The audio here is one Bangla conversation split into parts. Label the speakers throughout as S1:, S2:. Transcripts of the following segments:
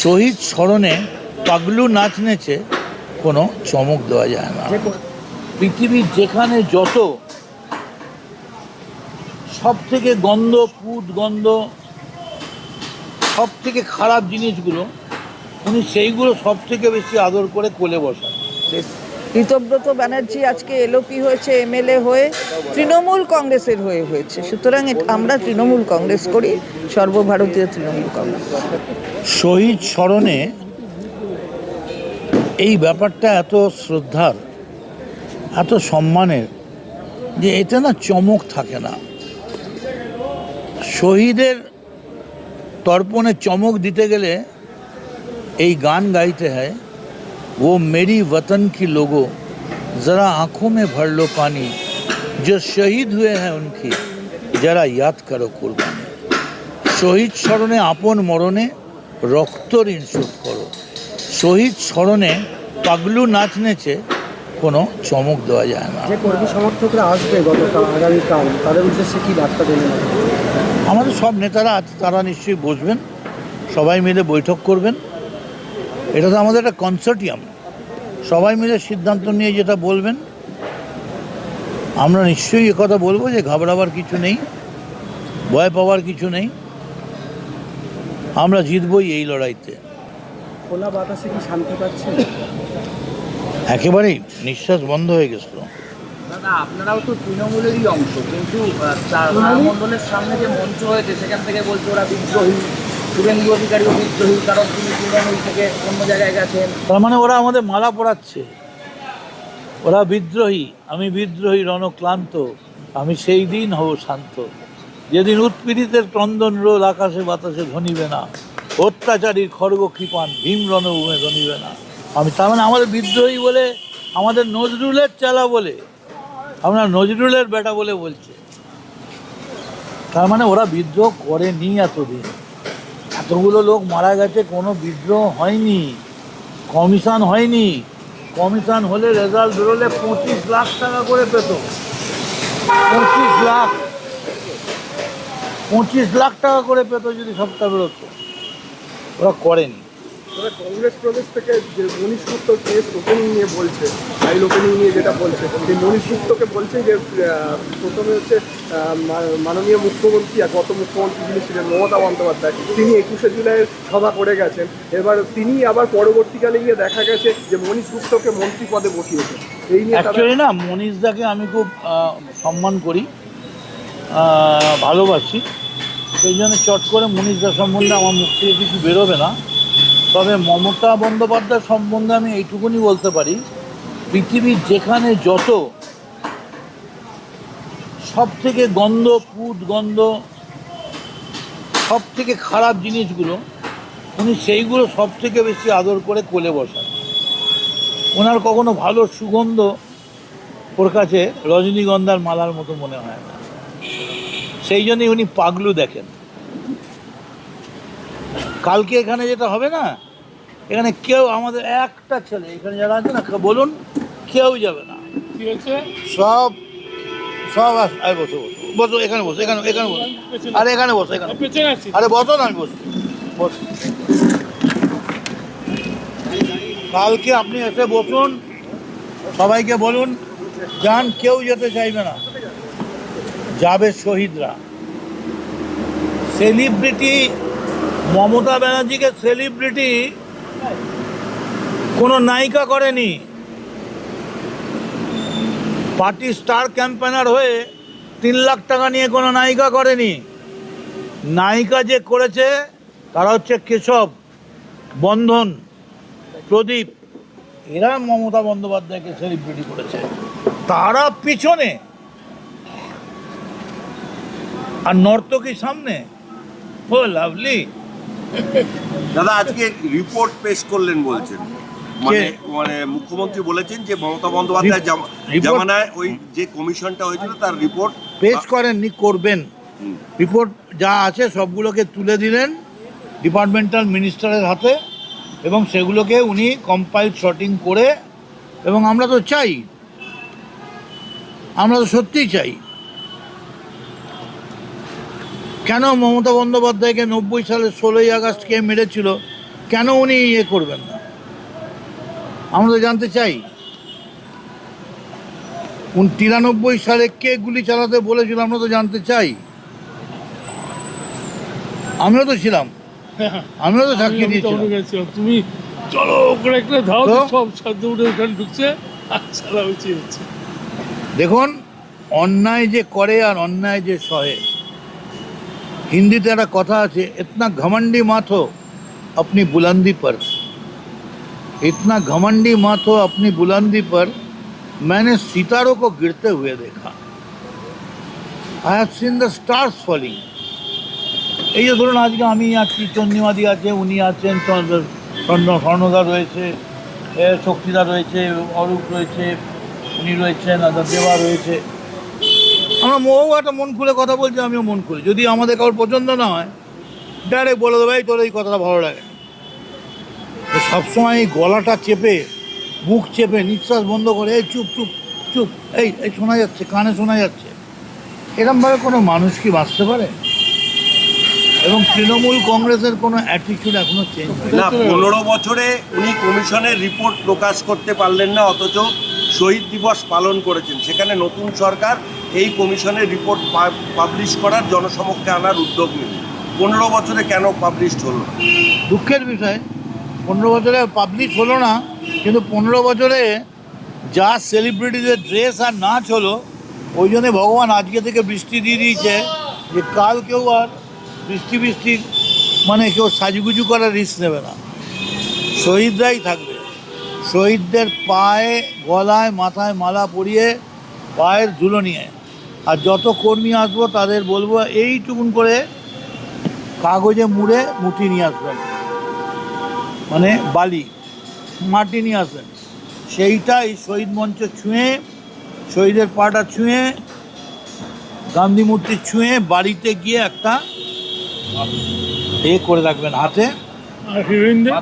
S1: শহীদ স্মরণে পাগলু নাচ নেচে কোনো চমক দেওয়া যায় না। পৃথিবীর যেখানে যত সব থেকে গন্ধ, পুত গন্ধ, সব থেকে খারাপ জিনিসগুলো উনি সেইগুলো সব থেকে বেশি আদর করে কোলে বসান।
S2: ঋতব্রত ব্যানার্জি আজকে এলওপি হয়েছে, এমএলএ হয়ে তৃণমূল কংগ্রেসের হয়ে হয়েছে। সুতরাং আমরা তৃণমূল কংগ্রেস করি, সর্বভারতীয় তৃণমূল কংগ্রেস।
S1: শহীদ স্মরণে এই ব্যাপারটা এত শ্রদ্ধার, এত সম্মানের যে এতে না চমক থাকে না। শহীদের তর্পণে চমক দিতে গেলে এই গান গাইতে হয়, वो मेरी वतन की लोगों ज़रा आँखों में भर लो पानी, जो शहीद हुए हैं उनकी जरा याद करो कुर्बानी। শহীদ স্মরণে আপন মরণে রক্ত ঋণ শোধ করো। শহীদ স্মরণে পাগলু নাচ নেচে কোনো চমক দেওয়া যায় না।
S3: যে কর্মী সমর্থকরা আসবে গতকাল আগামীকাল, তাদের উদ্দেশ্যে কি বার্তা দেবেন?
S1: আমাদের সব নেতারা আছে, তারা নিশ্চয়ই বসবেন, সবাই মিলে বৈঠক করবেন। এটা তো আমাদের একটা কনসোর্টিয়াম, সবাই মিলে সিদ্ধান্ত নিয়ে যেটা বলবেন। আমরা নিশ্চয়ই একথা বলবো যে ঘাবড়াবার কিছু নেই, ভয় পাওয়ার কিছু নেই, আমরা জিতবই এই লড়াইতে।
S3: খোলা বাতাসে কি শান্তি পাচ্ছেন?
S1: একেবারেই নিঃশ্বাস বন্ধ হয়ে গেছিল।
S4: দাদা, আপনারাও তো তৃণমূলেরই অংশ, কিন্তু মণ্ডলের সামনে যে মঞ্চ হয়েছে সেখান থেকে বলছে ওরা বিদ্রোহী, শুভেন্দু অধিকারীও বিদ্রোহী, কারণ তিনি তৃণমূল থেকে অন্য জায়গায় গেছেন।
S1: তার মানে ওরা আমাদের মালা পরাচ্ছে, ওরা বিদ্রোহী। আমি বিদ্রোহী রণক্লান্ত, আমি সেই দিন হব শান্ত, যেদিন উৎপীড়িতের ক্রন্দন রোল আকাশে বাতাসে ধ্বনিবে না, অত্যাচারীর খড়গ কৃপান ভীম রণভূমে ধ্বনিবে না। আমি তার মানে আমাদের বিদ্রোহী বলে, আমাদের নজরুলের চেলা বলে, আমরা নজরুলের বেটা বলে বলছে। তার মানে ওরা বিদ্রোহ করেনি এতদিন, এতগুলো লোক মারা গেছে, কোনো বিদ্রোহ হয়নি, কমিশন হয়নি। কমিশন হলে রেজাল্ট বেরোলে 25 লাখ টাকা করে পেত, 25 লাখ টাকা করে পেত যদি সবটা বেরোতো। ওরা করেনি।
S3: তবে কংগ্রেস প্রদেশ থেকে যে মনীশ গুপ্তর কেস ওপেনিং নিয়ে বলছে, ফাইল ওপেনিং নিয়ে যেটা বলছে, যে মনীশ গুপ্তকে বলছে যে প্রথমে হচ্ছে মাননীয় মুখ্যমন্ত্রী আর গত মুখ্যমন্ত্রী যিনি ছিলেন মমতা বন্দ্যোপাধ্যায়, তিনি 21শে জুলাইয়ের সভা করে গেছেন। এবার তিনি আবার পরবর্তীকালে গিয়ে দেখা গেছে যে মনীশ গুপ্তকে মন্ত্রী পদে বসিয়েছেন। এই নিয়ে
S1: অ্যাকচুয়ালি না, মনীশদাকে আমি খুব সম্মান করি, ভালোবাসি, সেই জন্য চট করে মনীশদা সম্বন্ধে আমার মুখ থেকে কিছু বেরোবে না। তবে মমতা বন্দ্যোপাধ্যায় সম্বন্ধে আমি এইটুকুনি বলতে পারি, পৃথিবীর যেখানে যত সব থেকে গন্ধ, পুত গন্ধ, সব থেকে খারাপ জিনিসগুলো উনি সেইগুলো সব থেকে বেশি আদর করে কোলে বসান। ওনার কখনো ভালো সুগন্ধ ওর কাছে রজনীগন্ধার মালার মতো মনে হয় না, সেই জন্যই উনি পাগলু দেখেন। কালকে এখানে যেটা হবে না, এখানে কেউ, আমাদের একটা ছেলে এখানে যারা আছে না, বলুন, কেউ যাবে না, সব সব আরে বসো বসো বসো, এখানে বসো, এখানে এখানে বসো, আরে এখানে বসো, এখানে আরে বসো না, আমি বসছি, বসো। কালকে আপনি এসে বসুন, সবাইকে বলুন যান, কেউ যেতে চাইবে না, যাবে শহীদরা। সেলিব্রিটি মমতা ব্যানার্জিকে সেলিব্রিটি কোনো নায়িকা করেনি, পার্টি স্টার ক্যাম্পেনার হয়ে 3 লাখ টাকা নিয়ে কোনো নায়িকা করেনি। নায়িকা যে করেছে তারা হচ্ছে কেশব, বন্ধন, প্রদীপ, এরা মমতা বন্দ্যোপাধ্যায়কে সেলিব্রিটি করেছে, তারা পিছনে আর নর্তকী সামনে। ও লাভলি।
S5: দাদা, আজকে রিপোর্ট পেশ করলেন বলছেন, মানে মুখ্যমন্ত্রী বলেছেন যে মমতা বন্দ্যোপাধ্যায় জামানায় ওই যে কমিশনটা হয়েছিল তার রিপোর্ট
S1: পেশ করেননি, করবেন। রিপোর্ট যা আছে সবগুলোকে তুলে দিলেন ডিপার্টমেন্টাল মিনিস্টারের হাতে, এবং সেগুলোকে উনি কম্পাইল শর্টিং করে, এবং আমরা তো চাই, আমরা তো সত্যিই চাই। কেন মমতা বন্দ্যোপাধ্যায়কে 90 সালে 16ই আগস্ট কে মেরেছিল কেন উনি করবেন না? আমরা তো জানতে চাই 93 সালে কে গুলি চালাতে বলেছিল, আমরা তো জানতে চাই। আমিও তো ছিলাম, আমিও তো সাক্ষী দিয়েছিলাম।
S6: তুমি চলো ওখানে একটা ধাও,
S1: তো?
S6: সব সাধ্য উঠে ওখানে ঢুকছে আর চালা উচিত হচ্ছে।
S1: দেখুন, অন্যায় যে করে আর অন্যায় যে সহে, হিন্দিতে একটা কথা আছে, ইতনা ঘমंडी मत हो अपनी बुलंदी पर, इतना घमंडी मत हो अपनी बुलंदी पर, मैंने सितारों को गिरते हुए देखा, I have seen the stars falling. এই যে ধরুন আজকে আমি আছি, চন্দ্রিমাদি আছে, উনি আছেন, স্বর্ণদা রয়েছে, শক্তিদা রয়েছে, অরূপ রয়েছে, উনি রয়েছেন, দেবা রয়েছে। আমরা একটা মন খুলে কথা বলছি, আমিও মন খুলে। যদি আমাদের কারোর পছন্দ না হয়, ডাইরেক্ট বলে দেবে, এই তোর এই কথাটা ভালো লাগে। সবসময় এই গলাটা চেপে, মুখ চেপে, নিঃশ্বাস বন্ধ করে, এই চুপ চুপ চুপ, এই এই শোনা যাচ্ছে, কানে শোনা যাচ্ছে, এরমভাবে কোনো মানুষ কি বাঁচতে পারে? এবং তৃণমূল কংগ্রেসের কোনো অ্যাটিটিউড এখনো চেঞ্জ হয়নি।
S5: না, 15 বছরে উনি কমিশনের রিপোর্ট প্রকাশ করতে পারলেন না, অথচ শহীদ দিবস পালন করেছেন। সেখানে নতুন সরকার এই কমিশনের রিপোর্ট পাবলিশ করার, জনসমক্ষে আনার উদ্যোগ নিল। 15 বছরে কেন পাবলিশ হলো?
S1: দুঃখের বিষয়, 15 বছরে পাবলিশ হলো না, কিন্তু 15 বছরে যা সেলিব্রিটিদের ড্রেস আর নাচ হলো, ওই জন্যে ভগবান আজকে থেকে বৃষ্টি দিয়ে দিয়েছে, যে কাল কেউ আর বৃষ্টি মানে কেউ সাজুগুজু করার রিস্ক নেবে না। শহীদরাই থাকবে, শহীদদের পায়ে, গলায়, মাথায় মালা পরিয়ে, পায়ের ধুলো নিয়ে। আর যত কর্মী আসবো তাদের বলবো এইটুকুন করে কাগজে মুড়ে মুঠি নিয়ে আসবেন, মানে বালি মাটি নিয়ে আসবেন। সেইটাই শহীদ মঞ্চ ছুঁয়ে, শহীদের পাটা ছুঁয়ে, গান্ধী মূর্তি ছুঁয়ে বাড়িতে গিয়ে একটা করে রাখবেন হাতে,
S6: আর হিরোইনদের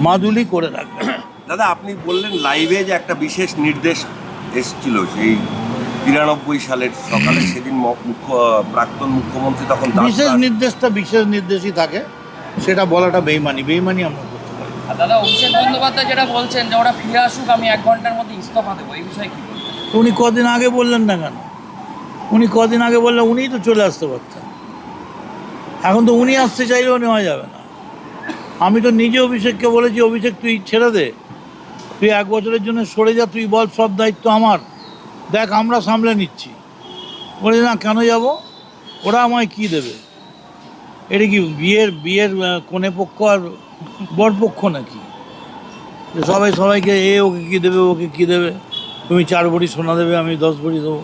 S1: মাদুলি করে রাখবেন।
S5: দাদা, আপনি বললেন লাইভে যে একটা বিশেষ নির্দেশ এসেছিল সেই 93 সালের সকালে, সেদিন প্রাক্তন মুখ্যমন্ত্রী তখন
S1: বিশেষ নির্দেশটা বিশেষ নির্দেশই থাকে, সেটা বলাটা বেইমানি আমরা করতে পারি।
S4: আর দাদা, অভিষেক বন্দ্যোপাধ্যায় যেটা বলছেন যে ওরা ফিরে আসুক, আমি 1 ঘন্টার মধ্যে ইস্তফা দেবো, এই বিষয়ে কি বলবেন?
S1: উনি কদিন আগে বললেন না কেন? উনি কদিন আগে বললেন, উনিই তো চলে আসতে পারতেন। এখন তো উনি আসতে চাইলেও নেওয়া যাবে না। আমি তো নিজে অভিষেককে বলেছি, অভিষেক তুই ছেড়ে দে, তুই 1 বছরের জন্য সরে যা, তুই বল সব দায়িত্ব আমার, দেখ আমরা সামলে নিচ্ছি। বলে না, কেন যাব? ওরা আমায় কি দেবে? এটা কি বিয়ের কোনে পক্ষ আর বর পক্ষ নাকি? সবাইকে ওকে কী দেবে, ওকে কী দেবে, তুমি 4 ভরি সোনা দেবে, আমি 10 ভরি দেবো।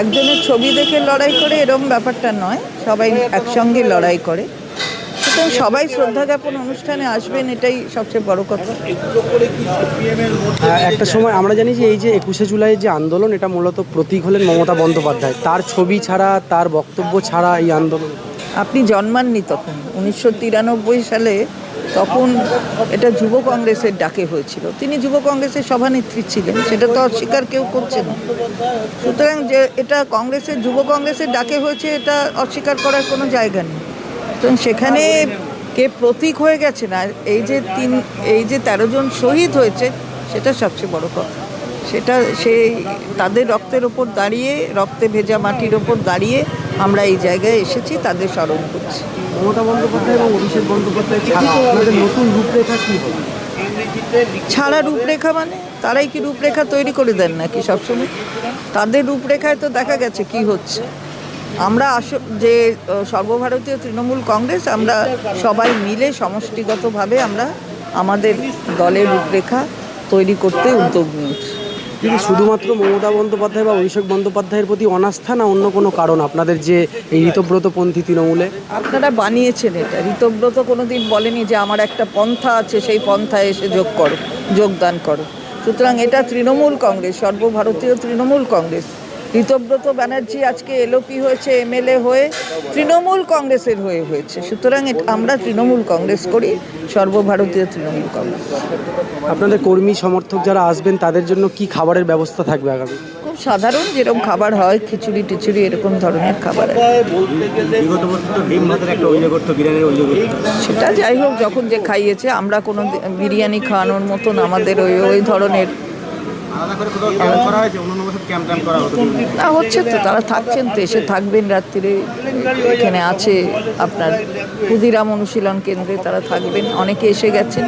S2: একজনের ছবি দেখে লড়াই করে এরকম ব্যাপারটা নয়, সবাই একসঙ্গে লড়াই করে। সুতরাং সবাই শ্রদ্ধা জ্ঞাপন অনুষ্ঠানে আসবেন, এটাই সবচেয়ে বড় কথা।
S7: একটা সময় আমরা জানি যে এই যে 21শে জুলাইয়ের যে আন্দোলন, এটা মূলত প্রতীক হলেন মমতা বন্দ্যোপাধ্যায়। তার ছবি ছাড়া, তার বক্তব্য ছাড়া এই আন্দোলন।
S2: আপনি জন্মাননি তখন, 1993 সালে, তখন এটা যুব কংগ্রেসের ডাকে হয়েছিল। তিনি যুব কংগ্রেসের সভানেত্রী ছিলেন, সেটা তো অস্বীকার কেউ করছে না। সুতরাং যে এটা যুব কংগ্রেসের ডাকে হয়েছে, এটা অস্বীকার করার কোনো জায়গা নেই। তো সেখানে কে প্রতীক হয়ে গেছে না, এই যে 13 জন শহীদ হয়েছে, সেটা সবচেয়ে বড় কথা। সেটা তাদের রক্তের ওপর দাঁড়িয়ে, রক্তে ভেজা মাটির ওপর দাঁড়িয়ে আমরা এই জায়গায় এসেছি, তাদের স্মরণ করছি।
S7: মমতা বন্দ্যোপাধ্যায় এবং অভিষেক বন্দ্যোপাধ্যায় ছাড়া আপনাদের নতুন রূপরেখা কী হবে?
S2: ছাড়া রূপরেখা মানে তারাই কি রূপরেখা তৈরি করে দেন নাকি সবসময়? তাদের রূপরেখায় তো দেখা গেছে কি হচ্ছে। আমরা যে সর্বভারতীয় তৃণমূল কংগ্রেস, আমরা সবাই মিলে সমষ্টিগতভাবে আমরা আমাদের দলের রূপরেখা তৈরি করতে উদ্যোগ নিয়েছি।
S7: কিন্তু শুধুমাত্র মমতা বন্দ্যোপাধ্যায় বা অভিষেক বন্দ্যোপাধ্যায়ের প্রতি অনাস্থা, না অন্য কোনো কারণ আপনাদের যে এই ঋতব্রতপন্থী তৃণমূলে?
S2: আপনারা বানিয়েছেন এটা। ঋতব্রত কোনোদিন বলেনি যে আমার একটা পন্থা আছে, সেই পন্থায় এসে যোগদান করো। সুতরাং এটা তৃণমূল কংগ্রেস, সর্বভারতীয় তৃণমূল কংগ্রেস। ঋতব্রত ব্যানার্জি আজকে এলওপি হয়েছে, এমএলএ হয়ে তৃণমূল কংগ্রেসের হয়েছে। সুতরাং আমরা তৃণমূল কংগ্রেস করি, সর্বভারতীয় তৃণমূল কংগ্রেস।
S7: আপনাদের কর্মী সমর্থক যারা আসবেন তাদের জন্য কি খাবারের ব্যবস্থা থাকবে আগামী?
S2: খুব সাধারণ যেরকম খাবার হয়, খিচুড়ি টিচুড়ি এরকম ধরনের খাবার আর কি।
S1: বলতে গেলে
S7: বিগত বছর তো ডিম ভাতের একটা অভিযোগ করতো, বিরিয়ানির অভিযোগ করতো।
S2: সেটা যাই হোক, যখন যে খাইয়েছে, আমরা কোনো বিরিয়ানি খাওয়ানোর মতন আমাদের ওই ধরনের
S7: আলাদা করে কোথাও ক্যাম্প করা হয়েছে? অন্যান্য বছর ক্যাম্প ট্যাম্প করা হতো।
S2: না, হচ্ছে তো, তারা থাকছেন তো, এসে থাকবেন রাত্রিরে। এখানে আছে আপনার ক্ষুদিরাম অনুশীলন কেন্দ্রে তারা থাকবেন, অনেকে এসে গেছেন,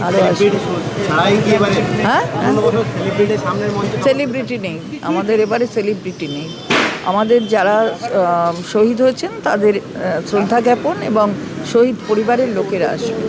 S2: আরও আসবে।
S7: ছাড়াই কি এবারে
S2: হ্যাঁ,
S7: অন্য বছর সেলিব্রিটি সামনের মঞ্চে
S2: সেলিব্রিটি নেই আমাদের এবারে, সেলিব্রিটি নেই আমাদের। যারা শহীদ হয়েছেন তাদের শ্রদ্ধা জ্ঞাপন এবং শহীদ পরিবারের লোকেরা আসবে।